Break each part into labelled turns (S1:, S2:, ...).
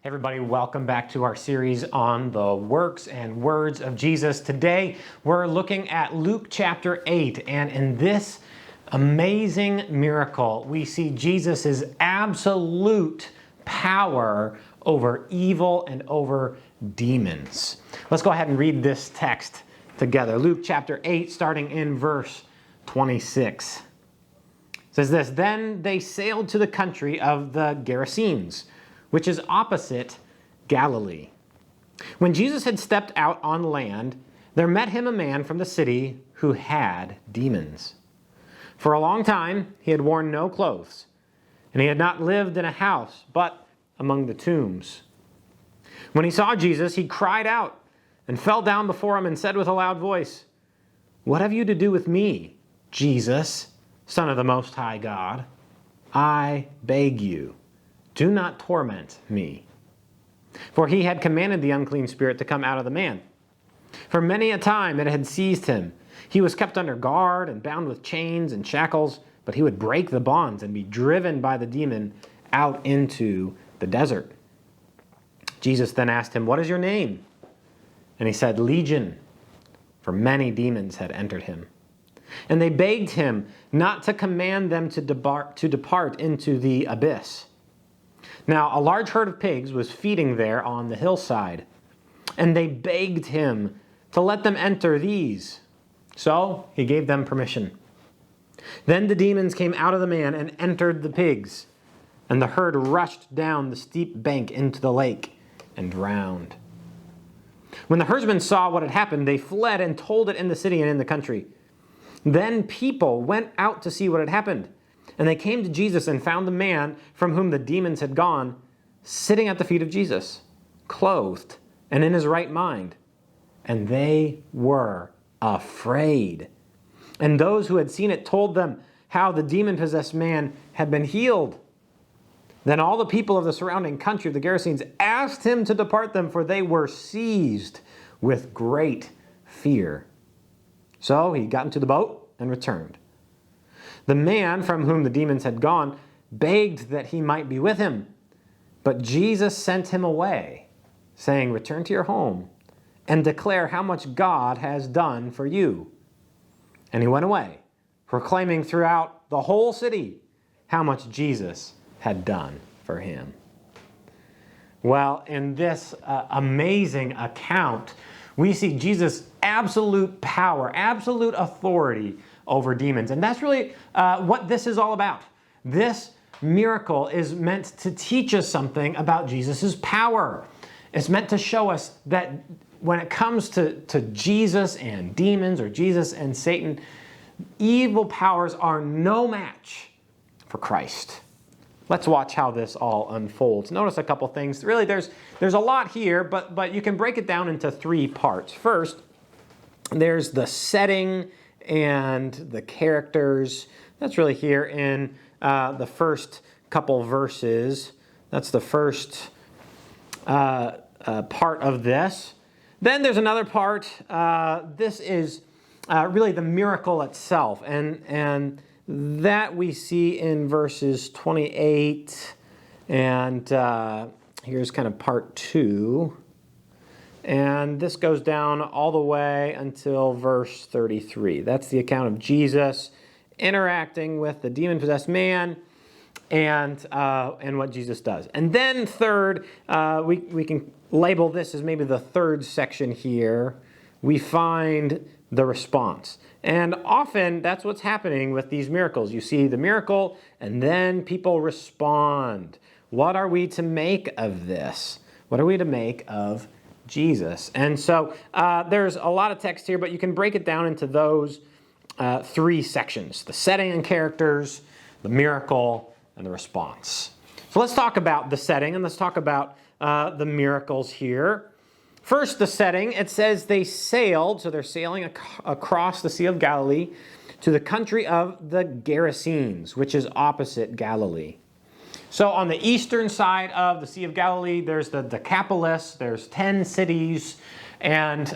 S1: Hey everybody, welcome back to our series on the works and words of Jesus. Today we're looking at Luke chapter 8, and in this amazing miracle we see Jesus' absolute power over evil and over demons. Let's go ahead and read this text together. Luke chapter 8, starting in verse 26. It says this, "Then they sailed to the country of the Gerasenes, which is opposite Galilee. When Jesus had stepped out on land, there met him a man from the city who had demons. For a long time he had worn no clothes, and he had not lived in a house, but among the tombs. When he saw Jesus, he cried out and fell down before him and said with a loud voice, 'What have you to do with me, Jesus, Son of the Most High God? I beg you, do not torment me.' For he had commanded the unclean spirit to come out of the man. For many a time it had seized him. He was kept under guard and bound with chains and shackles, but he would break the bonds and be driven by the demon out into the desert. Jesus then asked him, 'What is your name?' And he said, 'Legion,' for many demons had entered him. And they begged him not to command them to depart into the abyss. Now a large herd of pigs was feeding there on the hillside, and they begged him to let them enter these. So he gave them permission. Then the demons came out of the man and entered the pigs, and the herd rushed down the steep bank into the lake and drowned. When the herdsmen saw what had happened, they fled and told it in the city and in the country. Then people went out to see what had happened. And they came to Jesus and found the man from whom the demons had gone, sitting at the feet of Jesus, clothed and in his right mind. And they were afraid. And those who had seen it told them how the demon-possessed man had been healed. Then all the people of the surrounding country of the Gerasenes asked him to depart them, for they were seized with great fear. So he got into the boat and returned. The man from whom the demons had gone begged that he might be with him. But Jesus sent him away, saying, 'Return to your home and declare how much God has done for you.' And he went away, proclaiming throughout the whole city how much Jesus had done for him." Well, in this amazing account, we see Jesus' absolute power, absolute authority over demons. And that's really what this is all about. This miracle is meant to teach us something about Jesus' power. It's meant to show us that when it comes to Jesus and demons, or Jesus and Satan, evil powers are no match for Christ. Let's watch how this all unfolds. Notice a couple things. Really, there's a lot here, but you can break it down into three parts. First, there's the setting and the characters. That's really here in the first couple verses. That's the first part of this. Then there's another part. This is really the miracle itself, and that we see in verses 28, and here's kind of part 2. And this goes down all the way until verse 33. That's the account of Jesus interacting with the demon-possessed man and what Jesus does. And then third, we can label this as maybe the third section here. We find the response. And often that's what's happening with these miracles. You see the miracle and then people respond. What are we to make of this? What are we to make of Jesus? And so there's a lot of text here, but you can break it down into those three sections: the setting and characters, the miracle, and the response. So let's talk about the setting, and let's talk about the miracles here. First, the setting. It says they sailed, so they're sailing across the Sea of Galilee to the country of the Gerasenes, which is opposite Galilee. So on the eastern side of the Sea of Galilee, there's the Decapolis, there's 10 cities, and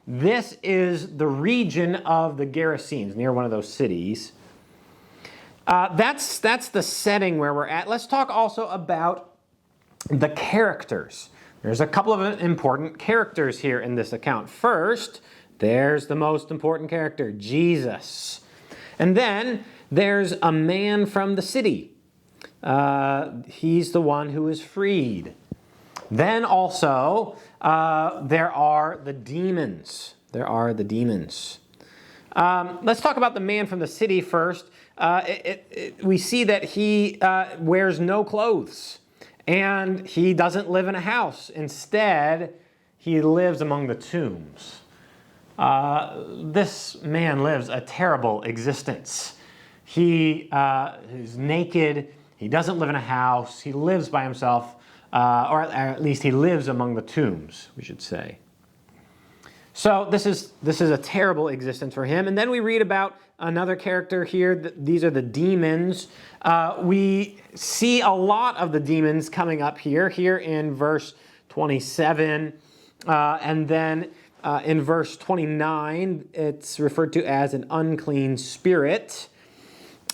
S1: this is the region of the Gerasenes, near one of those cities. That's the setting where we're at. Let's talk also about the characters. There's a couple of important characters here in this account. First, there's the most important character, Jesus. And then there's a man from the city. He's the one who is freed. Then also, there are the demons. There are the demons. Let's talk about the man from the city first. We see that he wears no clothes, and he doesn't live in a house. Instead, he lives among the tombs. This man lives a terrible existence. He is naked. He doesn't live in a house. He lives by himself, or at least he lives among the tombs, we should say. So this is a terrible existence for him. And then we read about another character here. These are the demons. We see a lot of the demons coming up here in verse 27. And then in verse 29, it's referred to as an unclean spirit.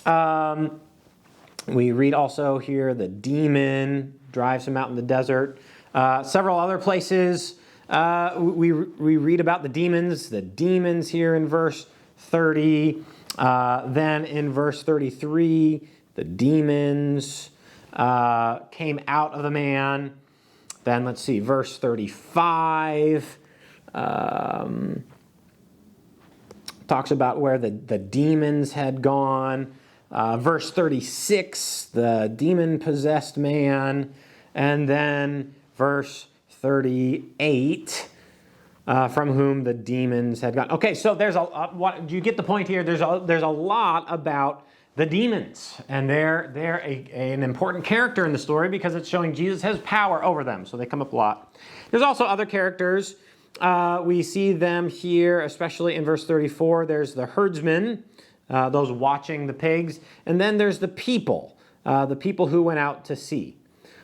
S1: We read also here the demon drives him out in the desert. Several other places we read about the demons here in verse 30. Then in verse 33, the demons came out of the man. Then let's see, verse 35 talks about where the demons had gone. Verse 36, the demon-possessed man. And then verse 38, from whom the demons had gone. Okay, so there's do you get the point here? There's a lot about the demons, and they're an important character in the story because it's showing Jesus has power over them, so they come up a lot. There's also other characters. We see them here, especially in verse 34. There's the herdsmen, those watching the pigs, and then there's the people who went out to see.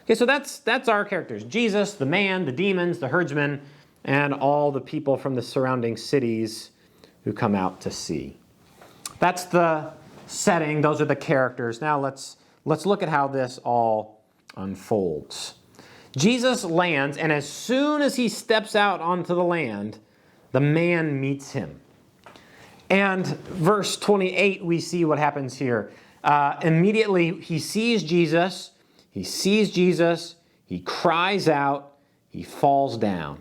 S1: Okay, so that's our characters. Jesus, the man, the demons, the herdsmen, and all the people from the surrounding cities who come out to see. That's the setting. Those are the characters. Now let's look at how this all unfolds. Jesus lands, and as soon as he steps out onto the land, the man meets him. And verse 28, we see what happens here. Immediately, he sees Jesus. He cries out, he falls down.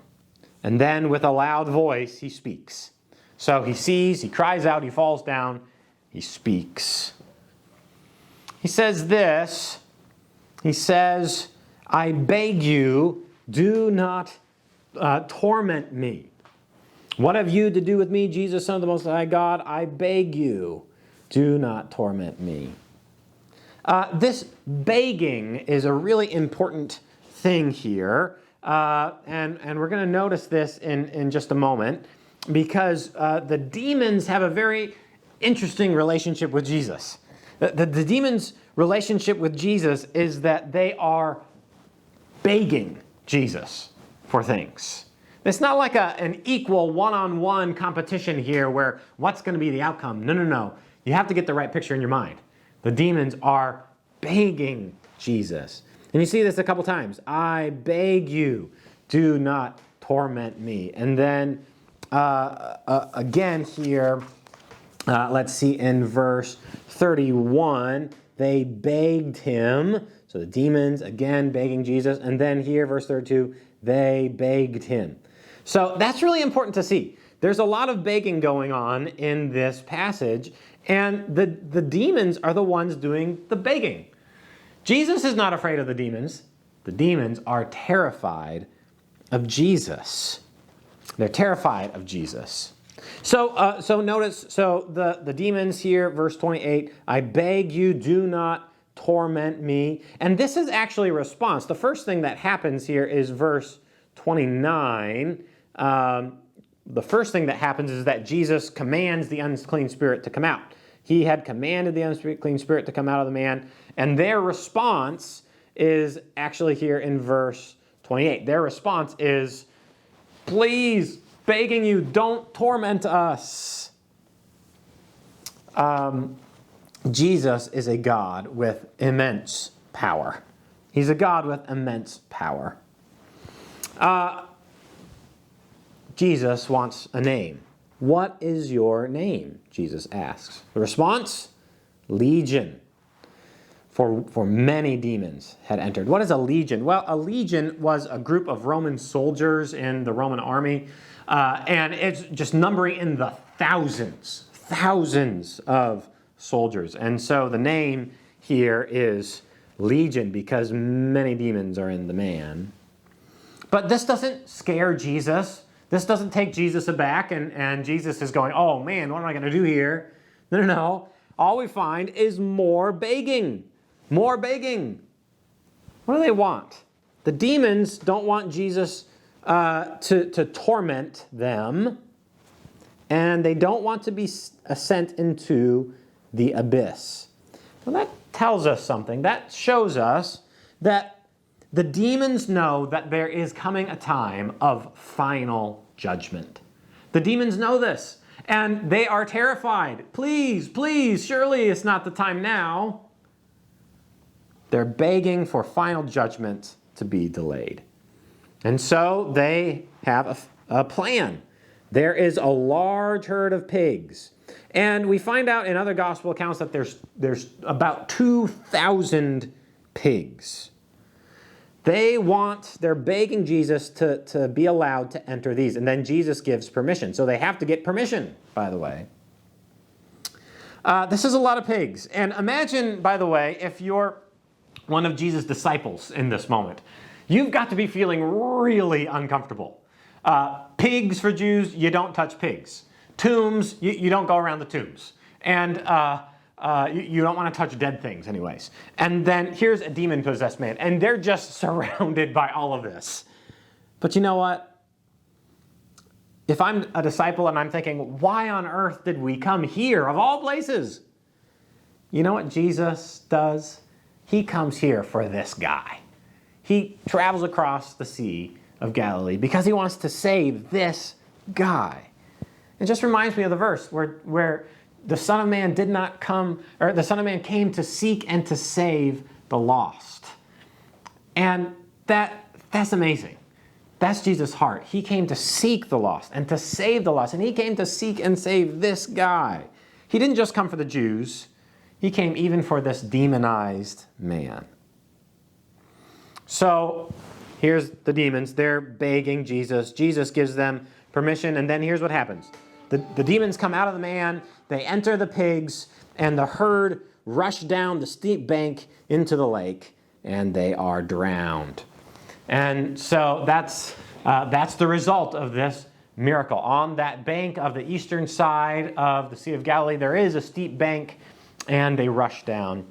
S1: And then with a loud voice, he speaks. So he sees, he cries out, he falls down, he speaks. He says this, he says, I beg you, do not torment me. What have you to do with me, Jesus, Son of the Most High God? I beg you, do not torment me. This begging is a really important thing here, and we're going to notice this in just a moment, because the demons have a very interesting relationship with Jesus. The demons' relationship with Jesus is that they are begging Jesus for things. It's not like an equal one-on-one competition here where what's going to be the outcome. No. You have to get the right picture in your mind. The demons are begging Jesus. And you see this a couple times. I beg you, do not torment me. And then again here, let's see in verse 31, they begged him. So the demons, again, begging Jesus. And then here, verse 32, they begged him. So that's really important to see. There's a lot of begging going on in this passage, and the demons are the ones doing the begging. Jesus is not afraid of the demons. The demons are terrified of Jesus. They're terrified of Jesus. So notice, the demons here, verse 28, I beg you, do not torment me. And this is actually a response. The first thing that happens here is verse 29. The first thing that happens is that Jesus commands the unclean spirit to come out. He had commanded the unclean spirit to come out of the man, and their response is actually here in verse 28. Their response is, please, begging you, don't torment us. Jesus is a God with immense power. He's a God with immense power. Jesus wants a name. What is your name? Jesus asks. The response? Legion. For many demons had entered. What is a legion? Well, a legion was a group of Roman soldiers in the Roman army, and it's just numbering in the thousands of soldiers. And so the name here is legion because many demons are in the man. But this doesn't scare Jesus. This doesn't take Jesus aback, and Jesus is going, oh man, what am I going to do here? No. All we find is more begging. More begging. What do they want? The demons don't want Jesus to torment them, and they don't want to be sent into the abyss. Well, that tells us something. That shows us that the demons know that there is coming a time of final judgment. The demons know this, and they are terrified. Please, surely it's not the time now. They're begging for final judgment to be delayed. And so they have a plan. There is a large herd of pigs. And we find out in other gospel accounts that there's about 2,000 pigs. They're begging Jesus to be allowed to enter these. And then Jesus gives permission. So they have to get permission, by the way. This is a lot of pigs. And imagine, by the way, if you're one of Jesus' disciples in this moment. You've got to be feeling really uncomfortable. Pigs for Jews, you don't touch pigs. Tombs, you don't go around the tombs. And you don't want to touch dead things anyways. And then here's a demon-possessed man, and they're just surrounded by all of this. But you know what? If I'm a disciple and I'm thinking, why on earth did we come here, of all places? You know what Jesus does? He comes here for this guy. He travels across the Sea of Galilee because he wants to save this guy. It just reminds me of the verse where the Son of Man did not come, or the Son of Man came to seek and to save the lost. And that's amazing. That's Jesus' heart. He came to seek the lost and to save the lost. And he came to seek and save this guy. He didn't just come for the Jews. He came even for this demonized man. So here's the demons. They're begging Jesus. Jesus gives them permission. And then here's what happens. The demons come out of the man. They enter the pigs. And the herd rush down the steep bank into the lake. And they are drowned. And so that's the result of this miracle. On that bank of the eastern side of the Sea of Galilee, there is a steep bank. And they rush down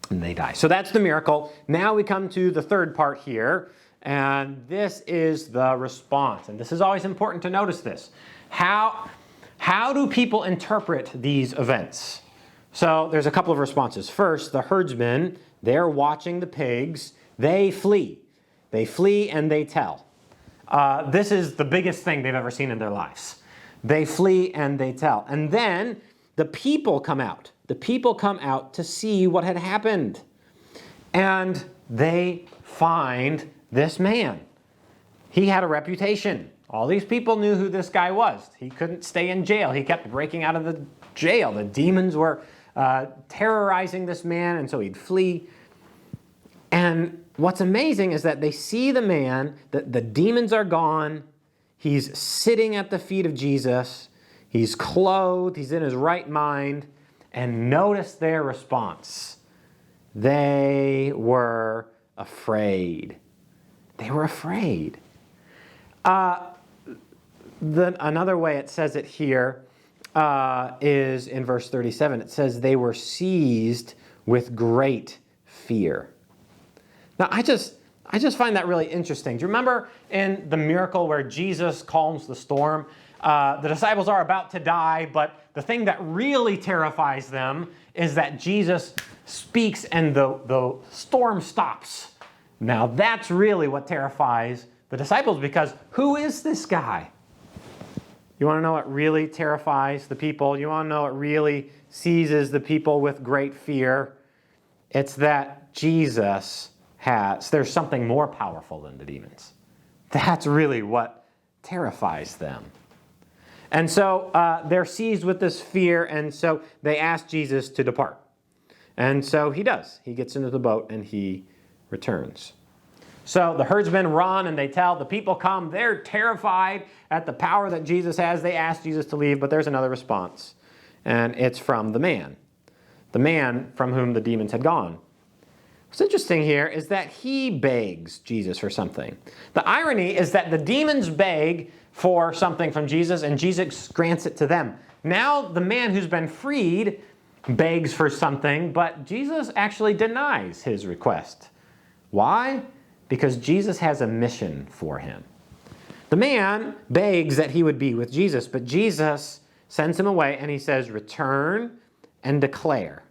S1: and they die. So that's the miracle. Now we come to the third part here. And this is the response. And this is always important to notice this. How do people interpret these events? So there's a couple of responses. First, the herdsmen, they're watching the pigs. They flee. They flee and they tell. This is the biggest thing they've ever seen in their lives. They flee and they tell. And then the people come out. The people come out to see what had happened. And they find this man. He had a reputation. All these people knew who this guy was. He couldn't stay in jail. He kept breaking out of the jail. The demons were terrorizing this man, and so he'd flee. And what's amazing is that they see the man, the demons are gone. He's sitting at the feet of Jesus. He's clothed. He's in his right mind. And notice their response. They were afraid. They were afraid. Another way it says it here is in verse 37. It says they were seized with great fear. Now, I just find that really interesting. Do you remember in the miracle where Jesus calms the storm? The disciples are about to die, but the thing that really terrifies them is that Jesus speaks and the storm stops. Now, that's really what terrifies the disciples, because who is this guy? You want to know what really terrifies the people? You want to know what really seizes the people with great fear? It's that Jesus there's something more powerful than the demons. That's really what terrifies them. And so they're seized with this fear, and so they ask Jesus to depart. And so he does. He gets into the boat and he returns. So the herdsmen run and they tell the people come. They're terrified at the power that Jesus has. They ask Jesus to leave, but there's another response. And it's from the man from whom the demons had gone. What's interesting here is that he begs Jesus for something. The irony is that the demons beg for something from Jesus and Jesus grants it to them. Now the man who's been freed begs for something, but Jesus actually denies his request. Why? Because Jesus has a mission for him. The man begs that he would be with Jesus, but Jesus sends him away and he says, return and declare.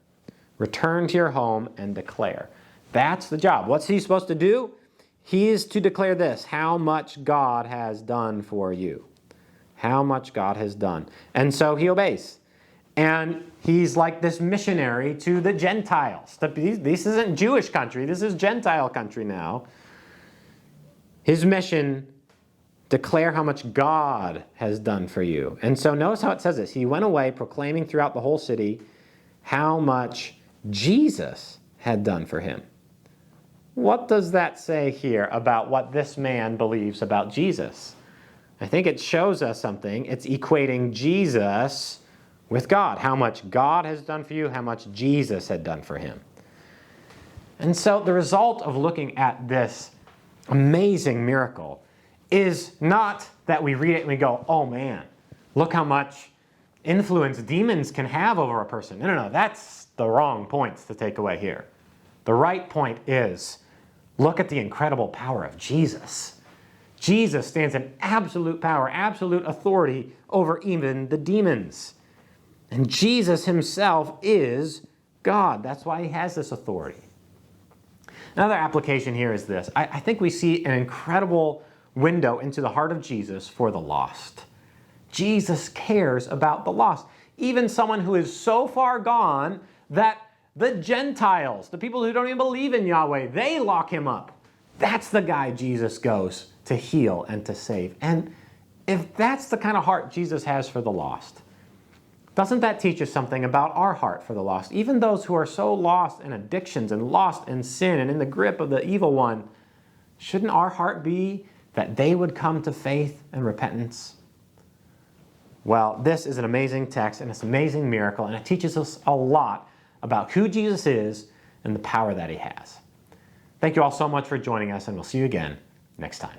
S1: Return to your home and declare. That's the job. What's he supposed to do? He is to declare this, how much God has done for you. How much God has done. And so he obeys. And he's like this missionary to the Gentiles. This isn't Jewish country. This is Gentile country now. His mission, declare how much God has done for you. And so notice how it says this. He went away proclaiming throughout the whole city how much Jesus had done for him. What does that say here about what this man believes about Jesus? I think it shows us something. It's equating Jesus with God. How much God has done for you, how much Jesus had done for him. And so the result of looking at this amazing miracle is not that we read it and we go, oh man, look how much influence demons can have over a person. No, that's the wrong points to take away here. The right point is, look at the incredible power of Jesus. Jesus stands in absolute power, absolute authority over even the demons. And Jesus himself is God. That's why he has this authority. Another application here is this. I think we see an incredible window into the heart of Jesus for the lost. Jesus cares about the lost. Even someone who is so far gone that the Gentiles, the people who don't even believe in Yahweh, they lock him up. That's the guy Jesus goes to heal and to save. And if that's the kind of heart Jesus has for the lost, doesn't that teach us something about our heart for the lost? Even those who are so lost in addictions and lost in sin and in the grip of the evil one, shouldn't our heart be that they would come to faith and repentance? Well, this is an amazing text and it's an amazing miracle, and it teaches us a lot about who Jesus is and the power that he has. Thank you all so much for joining us, and we'll see you again next time.